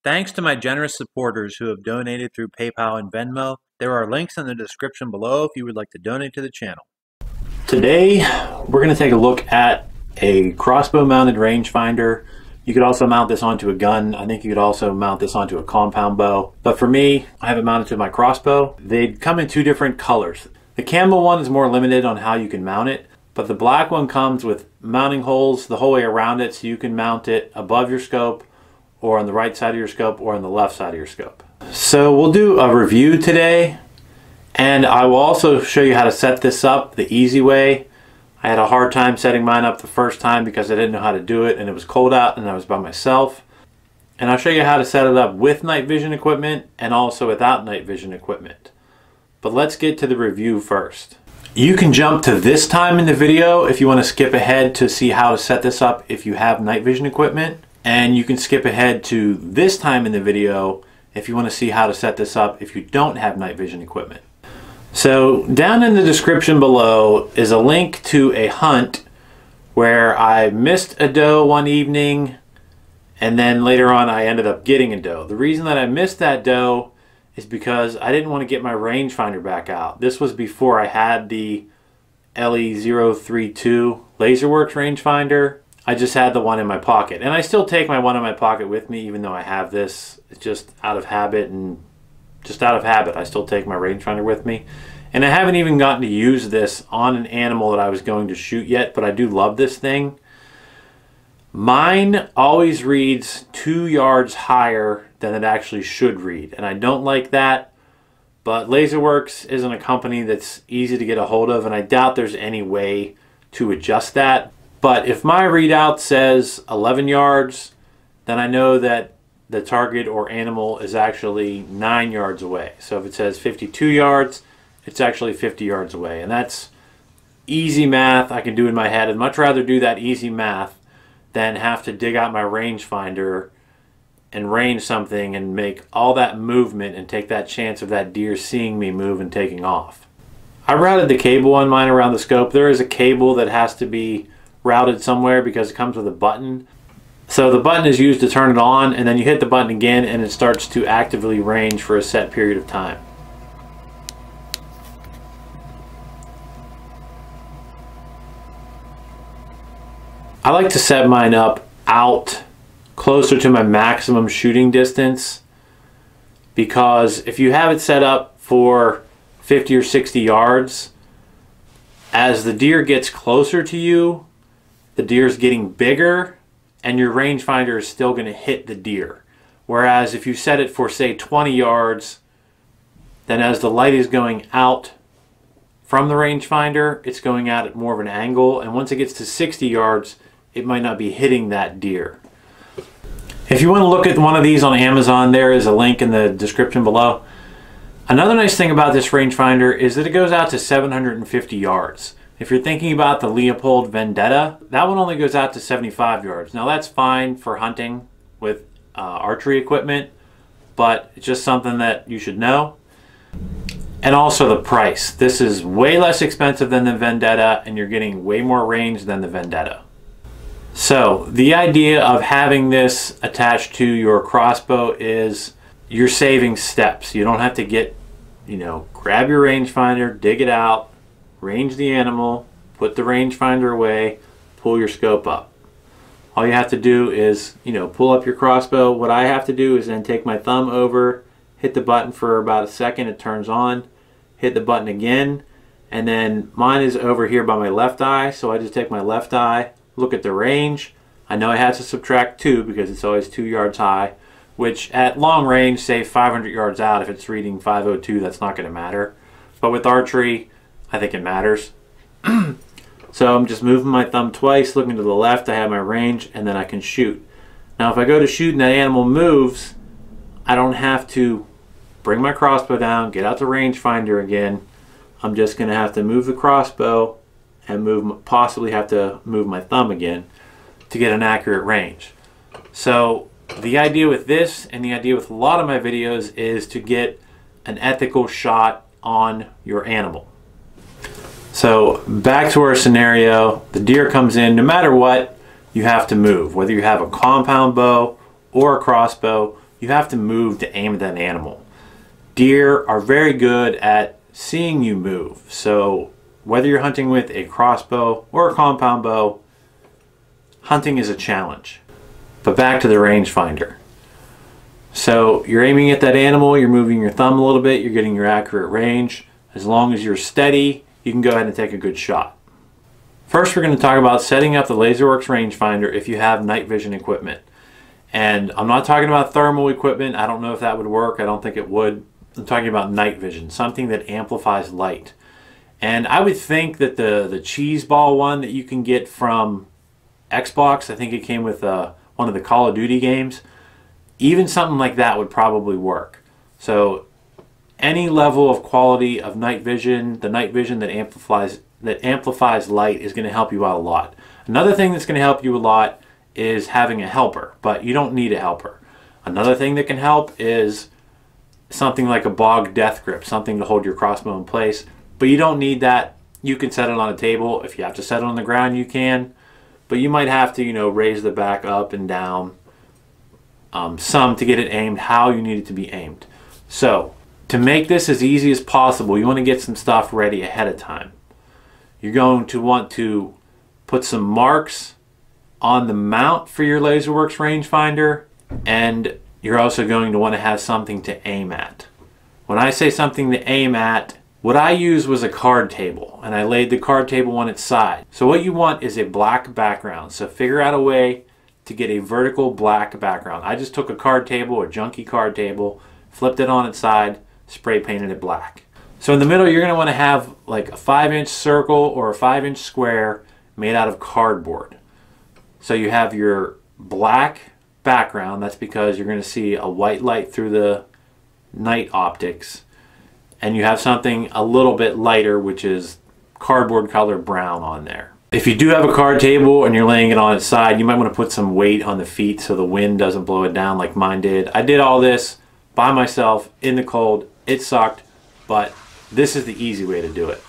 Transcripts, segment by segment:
Thanks to my generous supporters who have donated through PayPal and Venmo. There are links in the description below if you would like to donate to the channel. Today, we're going to take a look at a crossbow mounted rangefinder. You could also mount this onto a gun. I think you could also mount this onto a compound bow. But for me, I have it mounted to my crossbow. They come in two different colors. The camel one is more limited on how you can mount it, but the black one comes with mounting holes the whole way around it, so you can mount it above your scope, or on the right side of your scope, or on the left side of your scope. So we'll do a review today, and I will also show you how to set this up the easy way. I had a hard time setting mine up the first time because I didn't know how to do it, and it was cold out and I was by myself. And I'll show you how to set it up with night vision equipment and also without night vision equipment. But let's get to the review first. You can jump to this time in the video if you want to skip ahead to see how to set this up if you have night vision equipment. And you can skip ahead to this time in the video if you want to see how to set this up if you don't have night vision equipment. So down in the description below is a link to a hunt where I missed a doe one evening, and then later on I ended up getting a doe. The reason that I missed that doe is because I didn't want to get my rangefinder back out. This was before I had the LE032 Laserworks Rangefinder. I just had the one in my pocket, and I still take my one in my pocket with me even though I have this. It's just out of habit, and just out of habit I still take my rangefinder with me. And I haven't even gotten to use this on an animal that I was going to shoot yet, but I do love this thing. Mine always reads 2 yards higher than it actually should read, and I don't like that. But Laserworks isn't a company that's easy to get a hold of, and I doubt there's any way to adjust that. But if my readout says 11 yards, then I know that the target or animal is actually 9 yards away. So if it says 52 yards, it's actually 50 yards away. And that's easy math I can do in my head. I'd much rather do that easy math than have to dig out my rangefinder and range something and make all that movement and take that chance of that deer seeing me move and taking off. I routed the cable on mine around the scope. There is a cable that has to be routed somewhere because it comes with a button. So the button is used to turn it on, and then you hit the button again and it starts to actively range for a set period of time. I like to set mine up out closer to my maximum shooting distance, because if you have it set up for 50 or 60 yards, as the deer gets closer to you, the deer's getting bigger and your rangefinder is still going to hit the deer. Whereas if you set it for, say, 20 yards, then as the light is going out from the rangefinder, it's going out at more of an angle, and once it gets to 60 yards, it might not be hitting that deer. If you want to look at one of these on Amazon, there is a link in the description below. Another nice thing about this rangefinder is that it goes out to 750 yards. If you're thinking about the Leupold Vendetta, that one only goes out to 75 yards. Now that's fine for hunting with archery equipment, but it's just something that you should know. And also the price. This is way less expensive than the Vendetta, and you're getting way more range than the Vendetta. So the idea of having this attached to your crossbow is you're saving steps. You don't have to get, grab your rangefinder, dig it out, range the animal, put the rangefinder away, pull your scope up. All you have to do is, pull up your crossbow. What I have to do is then take my thumb over, hit the button for about a second, it turns on, hit the button again, and then mine is over here by my left eye, so I just take my left eye, look at the range. I know I have to subtract 2 because it's always 2 yards high, which at long range, say 500 yards out, if it's reading 502, that's not going to matter. But with archery, I think it matters. So I'm just moving my thumb twice, looking to the left, I have my range, and then I can shoot. Now if I go to shoot and that animal moves, I don't have to bring my crossbow down, get out the rangefinder again. I'm just going to have to move the crossbow and possibly have to move my thumb again to get an accurate range. So the idea with this, and the idea with a lot of my videos, is to get an ethical shot on your animal. So back to our scenario, the deer comes in. No matter what, you have to move. Whether you have a compound bow or a crossbow, you have to move to aim at that animal. Deer are very good at seeing you move. So whether you're hunting with a crossbow or a compound bow, hunting is a challenge. But back to the rangefinder. So you're aiming at that animal, you're moving your thumb a little bit, you're getting your accurate range. As long as you're steady, you can go ahead and take a good shot. First, we're going to talk about setting up the Laserworks rangefinder if you have night vision equipment. And I'm not talking about thermal equipment. I don't know if that would work. I don't think it would. I'm talking about night vision, something that amplifies light. And I would think that the cheese ball one that you can get from Xbox, I think it came with one of the Call of Duty games, even something like that would probably work. So any level of quality of night vision, the night vision that amplifies light, is going to help you out a lot. Another thing that's going to help you a lot is having a helper, but you don't need a helper. Another thing that can help is something like a bog death grip, something to hold your crossbow in place, but you don't need that. You can set it on a table. If you have to set it on the ground, you can, but you might have to, you know, raise the back up and down some to get it aimed how you need it to be aimed. So to make this as easy as possible, you want to get some stuff ready ahead of time. You're going to want to put some marks on the mount for your Laserworks rangefinder, and you're also going to want to have something to aim at. When I say something to aim at, what I used was a card table, and I laid the card table on its side. So what you want is a black background. So figure out a way to get a vertical black background. I just took a card table, a junky card table, flipped it on its side, spray painted it black. So in the middle, you're going to want to have like a 5-inch circle or a 5-inch square made out of cardboard. So you have your black background. That's because you're going to see a white light through the night optics. And you have something a little bit lighter, which is cardboard color brown on there. If you do have a card table and you're laying it on its side, you might want to put some weight on the feet so the wind doesn't blow it down like mine did. I did all this by myself in the cold. It sucked, but this is the easy way to do it.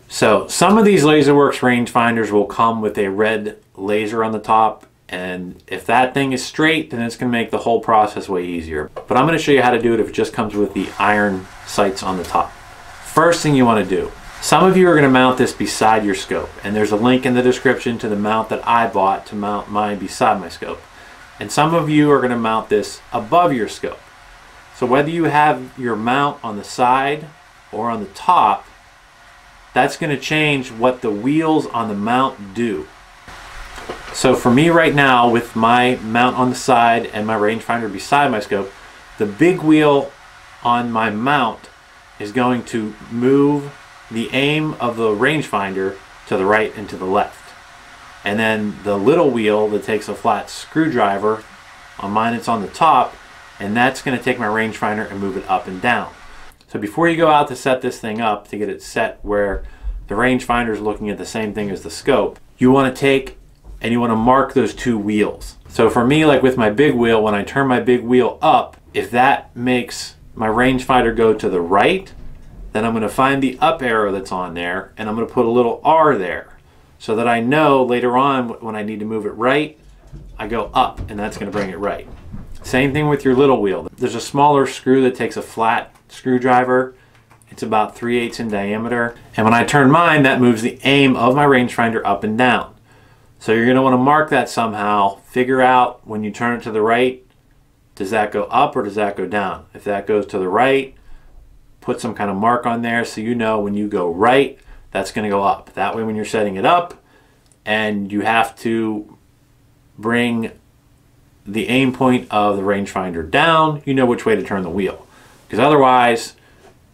So some of these Laserworks rangefinders will come with a red laser on the top, and if that thing is straight, then it's going to make the whole process way easier. But I'm going to show you how to do it if it just comes with the iron sights on the top. First thing you want to do, some of you are going to mount this beside your scope, and there's a link in the description to the mount that I bought to mount mine beside my scope. And some of you are going to mount this above your scope. So whether you have your mount on the side or on the top, that's going to change what the wheels on the mount do. So for me right now, with my mount on the side and my rangefinder beside my scope, the big wheel on my mount is going to move the aim of the rangefinder to the right and to the left. And then the little wheel that takes a flat screwdriver, on mine it's on the top, and that's going to take my rangefinder and move it up and down. So before you go out to set this thing up, to get it set where the rangefinder is looking at the same thing as the scope, you want to take and you want to mark those two wheels. So for me, like with my big wheel, when I turn my big wheel up, if that makes my rangefinder go to the right, then I'm going to find the up arrow that's on there, and I'm going to put a little R there so that I know later on when I need to move it right, I go up, and that's going to bring it right. Same thing with your little wheel. There's a smaller screw that takes a flat screwdriver. It's about 3/8 in diameter. And when I turn mine, that moves the aim of my rangefinder up and down. So you're going to want to mark that somehow. Figure out when you turn it to the right, does that go up or does that go down? If that goes to the right, put some kind of mark on there so you know when you go right, that's going to go up. That way when you're setting it up and you have to bring the aim point of the rangefinder down, you know which way to turn the wheel. Because otherwise,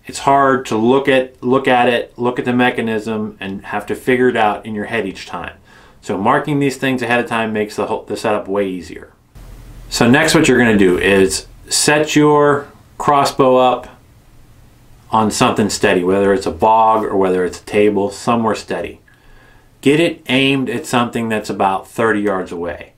it's hard to look at it, look at the mechanism, and have to figure it out in your head each time. So marking these things ahead of time makes the setup way easier. So next what you're going to do is set your crossbow up on something steady, whether it's a bog or whether it's a table, somewhere steady. Get it aimed at something that's about 30 yards away.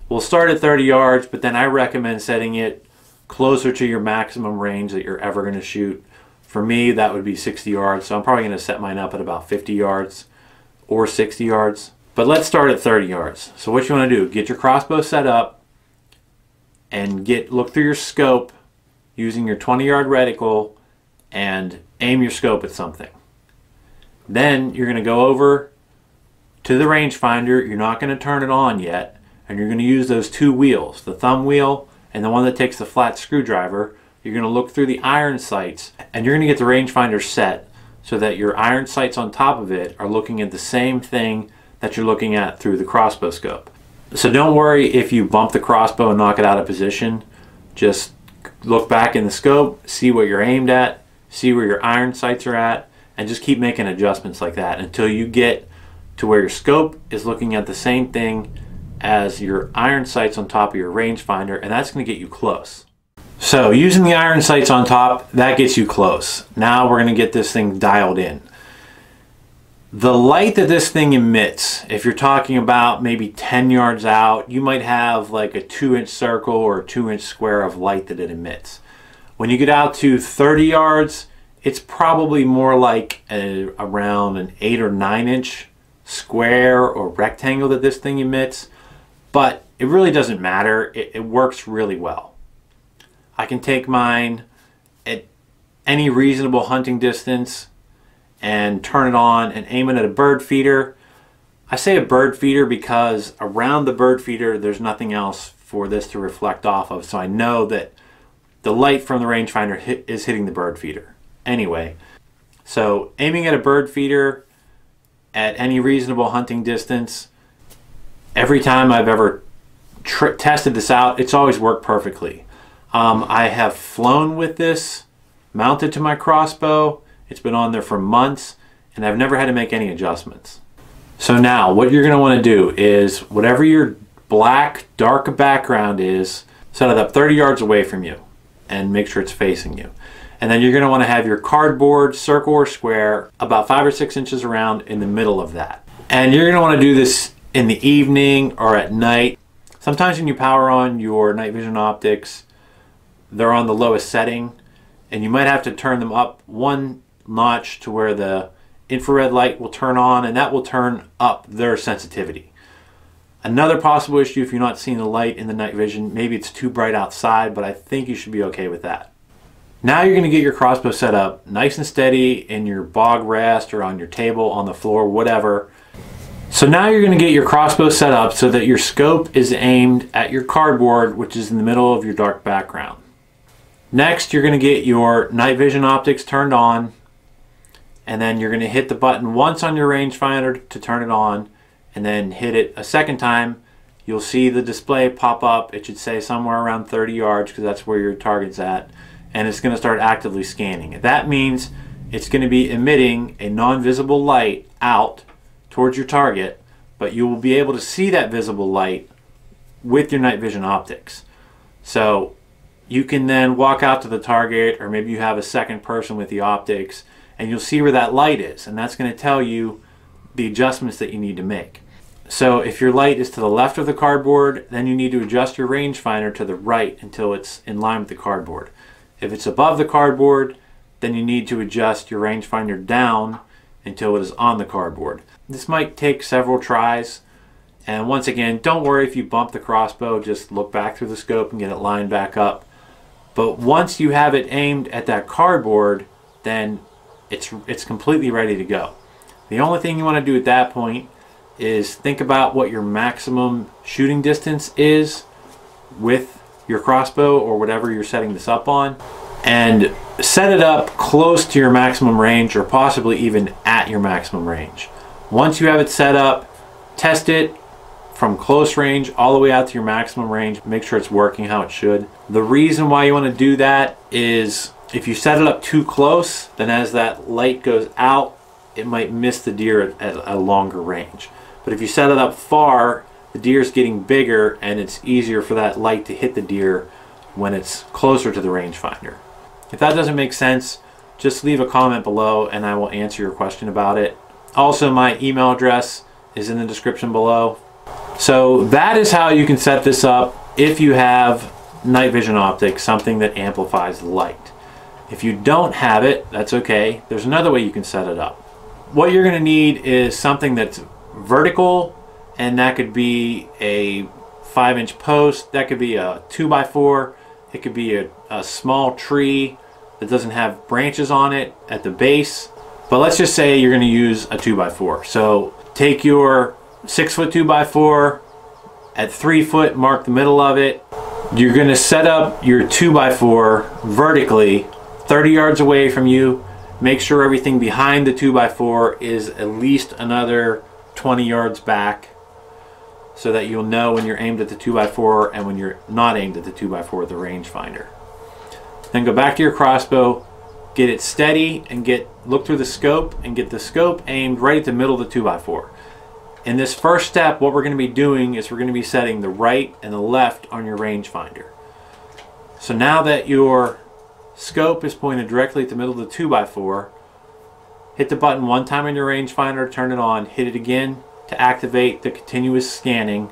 We'll start at 30 yards, but then I recommend setting it closer to your maximum range that you're ever going to shoot. For me, that would be 60 yards, so I'm probably going to set mine up at about 50 yards or 60 yards. But let's start at 30 yards. So what you want to do, get your crossbow set up, and look through your scope using your 20-yard reticle and aim your scope at something. Then you're going to go over to the rangefinder. You're not going to turn it on yet, and you're going to use those two wheels, the thumb wheel and the one that takes the flat screwdriver. You're going to look through the iron sights, and you're going to get the rangefinder set so that your iron sights on top of it are looking at the same thing that you're looking at through the crossbow scope. So don't worry if you bump the crossbow and knock it out of position. Just look back in the scope, see what you're aimed at, see where your iron sights are at, and just keep making adjustments like that until you get to where your scope is looking at the same thing as your iron sights on top of your rangefinder, and that's going to get you close. So using the iron sights on top, that gets you close. Now we're going to get this thing dialed in. The light that this thing emits, if you're talking about maybe 10 yards out, you might have like a 2-inch circle or a 2-inch square of light that it emits. When you get out to 30 yards, it's probably more like around an 8 or 9-inch square or rectangle that this thing emits, but it really doesn't matter. It works really well. I can take mine at any reasonable hunting distance and turn it on and aim it at a bird feeder. I say a bird feeder because around the bird feeder there's nothing else for this to reflect off of, so I know that the light from the rangefinder is hitting the bird feeder. Anyway, so aiming at a bird feeder at any reasonable hunting distance, every time I've ever tested this out, it's always worked perfectly. I have flown with this mounted to my crossbow. It's been on there for months, and I've never had to make any adjustments. So now what you're going to want to do is whatever your black dark background is, set it up 30 yards away from you and make sure it's facing you. And then you're going to want to have your cardboard, circle or square, about 5 or 6 inches around in the middle of that. And you're going to want to do this in the evening or at night. Sometimes when you power on your night vision optics, they're on the lowest setting, and you might have to turn them up one notch to where the infrared light will turn on, and that will turn up their sensitivity. Another possible issue, if you're not seeing the light in the night vision, maybe it's too bright outside, but I think you should be okay with that. Now you're going to get your crossbow set up nice and steady in your bog rest or on your table, on the floor, whatever. So now you're going to get your crossbow set up so that your scope is aimed at your cardboard, which is in the middle of your dark background. Next, you're going to get your night vision optics turned on, and then you're going to hit the button once on your rangefinder to turn it on, and then hit it a second time. You'll see the display pop up. It should say somewhere around 30 yards because that's where your target's at, and it's going to start actively scanning. That means it's going to be emitting a non-visible light out towards your target, but you will be able to see that visible light with your night vision optics. So you can then walk out to the target, or maybe you have a second person with the optics, and you'll see where that light is, and that's going to tell you the adjustments that you need to make. So if your light is to the left of the cardboard, then you need to adjust your rangefinder to the right until it's in line with the cardboard. If it's above the cardboard, then you need to adjust your rangefinder down until it is on the cardboard. This might take several tries, and once again, don't worry if you bump the crossbow, just look back through the scope and get it lined back up. But once you have it aimed at that cardboard, then it's completely ready to go. The only thing you want to do at that point is think about what your maximum shooting distance is with your crossbow or whatever you're setting this up on, and set it up close to your maximum range, or possibly even at your maximum range. Once you have it set up, test it from close range all the way out to your maximum range. Make sure it's working how it should. The reason why you want to do that is if you set it up too close, then as that light goes out, it might miss the deer at a longer range. But if you set it up far, the deer's getting bigger, and it's easier for that light to hit the deer when it's closer to the rangefinder. If that doesn't make sense, just leave a comment below and I will answer your question about it. Also, my email address is in the description below. So that is how you can set this up if you have night vision optics, something that amplifies the light. If you don't have it, that's okay. There's another way you can set it up. What you're going to need is something that's vertical, and that could be a 5-inch post, that could be a 2x4, it could be a small tree that doesn't have branches on it at the base. But let's just say you're going to use a 2x4. So take your 6-foot 2x4, at 3 foot, mark the middle of it. You're going to set up your 2x4 vertically 30 yards away from you. Make sure everything behind the 2x4 is at least another 20 yards back, so that you'll know when you're aimed at the 2x4 and when you're not aimed at the 2x4 with the rangefinder. Then go back to your crossbow, get it steady, and look through the scope and get the scope aimed right at the middle of the 2x4. In this first step, what we're going to be doing is we're going to be setting the right and the left on your rangefinder. So now that your scope is pointed directly at the middle of the 2x4, hit the button one time on your rangefinder, turn it on, hit it again to activate the continuous scanning,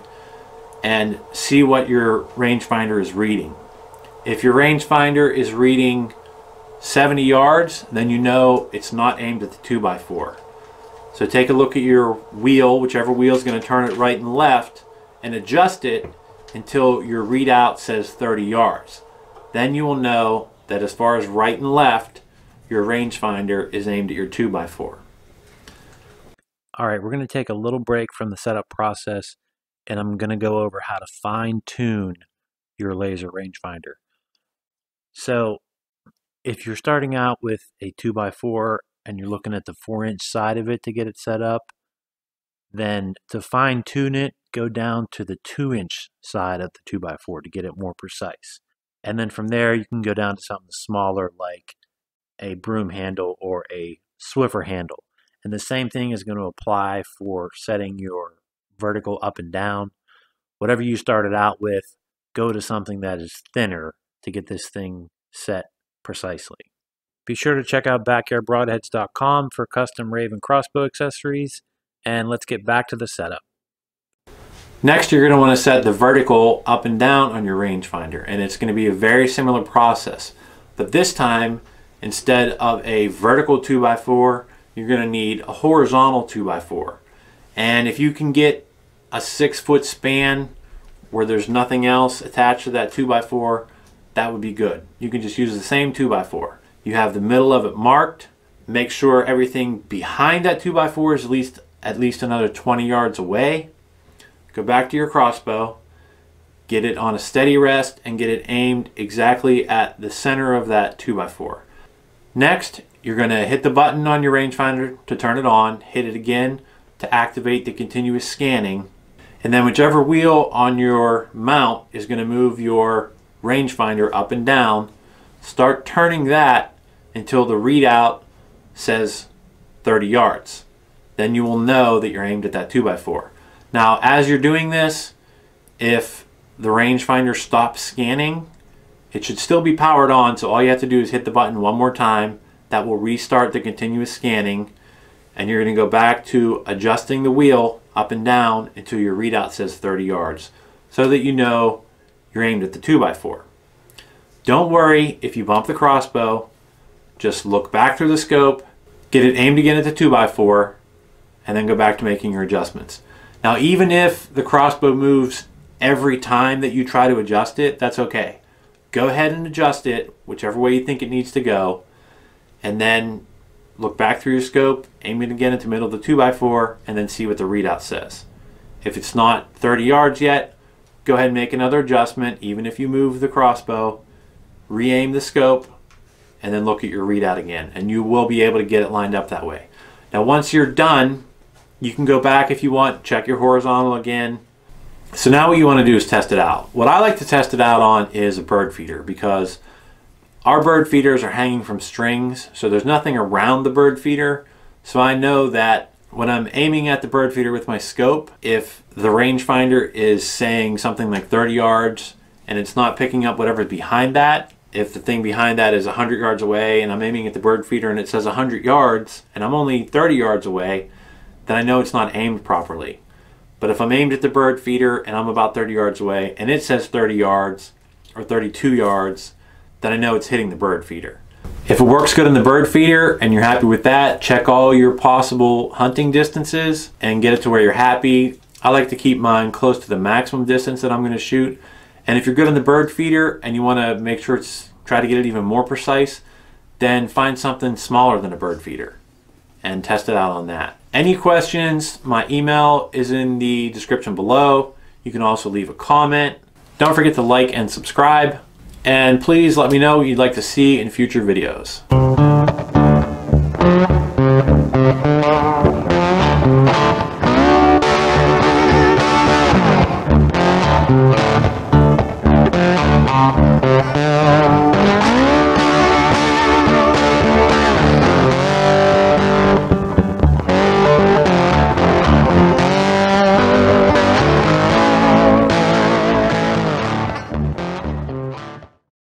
and see what your rangefinder is reading. If your rangefinder is reading 70 yards, then you know it's not aimed at the 2x4. So take a look at your wheel, whichever wheel is going to turn it right and left, and adjust it until your readout says 30 yards. Then you will know that as far as right and left, your rangefinder is aimed at your 2x4. All right, we're going to take a little break from the setup process, and I'm going to go over how to fine-tune your laser rangefinder. So if you're starting out with a 2x4 and you're looking at the 4-inch side of it to get it set up, then to fine-tune it, go down to the 2-inch side of the 2x4 to get it more precise. And then from there, you can go down to something smaller like a broom handle or a Swiffer handle. And the same thing is going to apply for setting your vertical up and down. Whatever you started out with, go to something that is thinner to get this thing set precisely. Be sure to check out backyardbroadheads.com for custom Raven crossbow accessories, and let's get back to the setup. Next, you're going to want to set the vertical up and down on your rangefinder, and it's going to be a very similar process. But this time, instead of a vertical 2x4, you're going to need a horizontal 2x4. And if you can get a 6-foot span where there's nothing else attached to that 2x4, that would be good. You can just use the same 2x4. You have the middle of it marked. Make sure everything behind that 2x4 is at least another 20 yards away. Go back to your crossbow, get it on a steady rest, and get it aimed exactly at the center of that 2x4. Next, you're going to hit the button on your rangefinder to turn it on, hit it again to activate the continuous scanning, and then whichever wheel on your mount is going to move your rangefinder up and down, start turning that until the readout says 30 yards. Then you will know that you're aimed at that 2x4. Now, as you're doing this, if the rangefinder stops scanning, it should still be powered on, so all you have to do is hit the button one more time. That will restart the continuous scanning, and you're going to go back to adjusting the wheel up and down until your readout says 30 yards, so that you know you're aimed at the 2x4. Don't worry if you bump the crossbow. Just look back through the scope, get it aimed again at the 2x4, and then go back to making your adjustments. Now, even if the crossbow moves every time that you try to adjust it, that's okay. Go ahead and adjust it whichever way you think it needs to go, and then look back through your scope, aim it again at the middle of the 2x4, and then see what the readout says. If it's not 30 yards yet, go ahead and make another adjustment. Even if you move the crossbow, re-aim the scope, and then look at your readout again, and you will be able to get it lined up that way. Now, once you're done, you can go back if you want, check your horizontal again. So now what you want to do is test it out. What I like to test it out on is a bird feeder, because our bird feeders are hanging from strings, so there's nothing around the bird feeder. So I know that when I'm aiming at the bird feeder with my scope, if the rangefinder is saying something like 30 yards and it's not picking up whatever's behind that, if the thing behind that is 100 yards away and I'm aiming at the bird feeder and it says 100 yards and I'm only 30 yards away, then I know it's not aimed properly. But if I'm aimed at the bird feeder and I'm about 30 yards away and it says 30 yards or 32 yards, then I know it's hitting the bird feeder. If it works good in the bird feeder and you're happy with that, check all your possible hunting distances and get it to where you're happy. I like to keep mine close to the maximum distance that I'm going to shoot. And if you're good on the bird feeder and you want to make sure try to get it even more precise, then find something smaller than a bird feeder and test it out on that. Any questions, my email is in the description below. You can also leave a comment. Don't forget to like and subscribe. And please let me know what you'd like to see in future videos.